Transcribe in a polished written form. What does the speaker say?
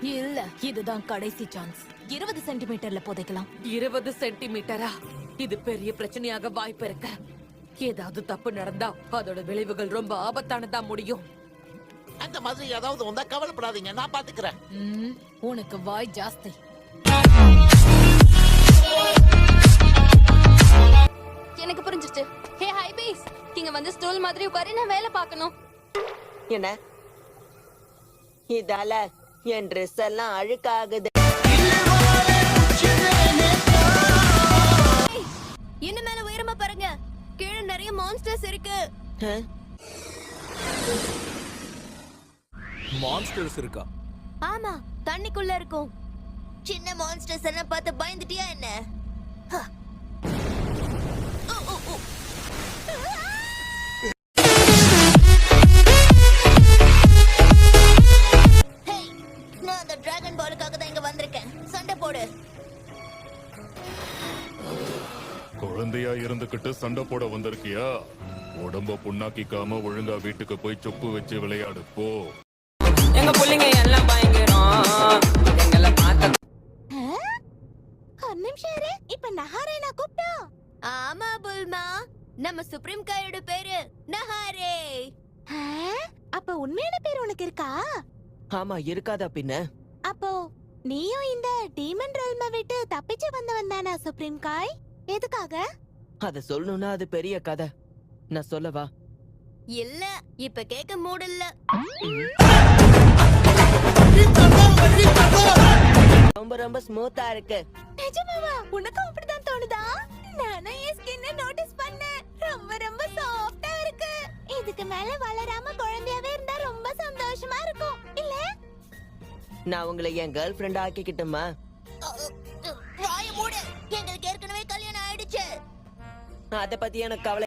இல்ல, இதுதான் கடைசி சான்ஸ். 20 சென்டிமீட்டர்ல புதைக்கலாம். 20 சென்டிமீட்டரா? இது பெரிய பிரச்சனையாக வாய்ப்பு இருக்கு. ஏதாவது தப்பு நடந்தா அதோட விளைவுகள் ரொம்ப ஆபத்தானதா முடியும். அந்த மாதிரி ஏதாவது வந்தா கவலைப்படாதீங்க, நான் பாத்துக்கிறேன். உனக்கு வாய் ஜாஸ்தி. எனக்கு புரிஞ்சிருச்சு. ஹே ஹை பீஸ், இங்க வந்து ஸ்டூல் மாதிரி உட்காரி நான் வேலை பார்க்கணும். என்ன இதால என் ட்ரெஸ் எல்லாம் அழுக்காகுது. இன்னும் மேல உயரமா பாருங்க, கீழே நிறைய மான்ஸ்டர்ஸ் இருக்கு. மான்ஸ்டர்ஸ் இருக்கா? ஆமா, தண்ணிக்குள்ள இருக்கும். சின்ன மான்ஸ்டர்ஸ் எல்லாம் பார்த்து பயந்துட்டியா என்ன? நான் அந்த டிராகன் பாலுக்காக தான் இங்க வந்திருக்கேன். சண்டை போடு. குழந்தையா இருந்துகிட்டு சண்டை போட வந்திருக்கியா? உடம்ப புண்ணாக்கிக்காம ஒழுங்கா வீட்டுக்கு போய் சொப்பு வச்சு விளையாடு போ. எங்க புள்ளைங்க எல்லாம் பயங்கரம். எங்களை பார்த்த ஒரு நிமிஷம் இரு. இப்ப நஹாரே நான் கூப்பிட்டா? ஆமா புல்மா, நம்ம சுப்ரீம் காயோட பேரு நஹாரே. அப்ப உண்மையான பேர் உனக்கு இருக்கா? ஆமா, இருக்காதா பின்ன? அப்போ நீயும் இந்த டீமன் ரெல்ம விட்டு தப்பிச்சு வந்தவன் தானா சுப்ரீம் காய்? எதுக்காக? அத சொல்லணும்னா அது பெரிய கதை. நான் சொல்லவா? இல்ல, இப்ப கேட்க மூட் இல்ல. ரொம்ப ரொம்ப ஸ்மூத்தா இருக்கு. நிஜமாவா? உனக்கும் அப்படிதான் தோணுதா? நானும் என் ஸ்கின்னை நோட்டீஸ் பண்ணேன். ரொம்ப ரொம்ப சாஃப்ட்டா இருக்கு. இதுக்கு மேல வளராம குழந்தையாவே இருந்தா ரொம்ப சந்தோஷமா இருக்கும் இல்ல? நான் உங்களை என் கேர்ள் ஃப்ரெண்ட் ஆக்கிக்கிட்டுமா? வாய மூடு. எங்களுக்கு ஏற்கனவே கல்யாணம் ஆயிடுச்சு. அத பத்தி எனக்கு கவலை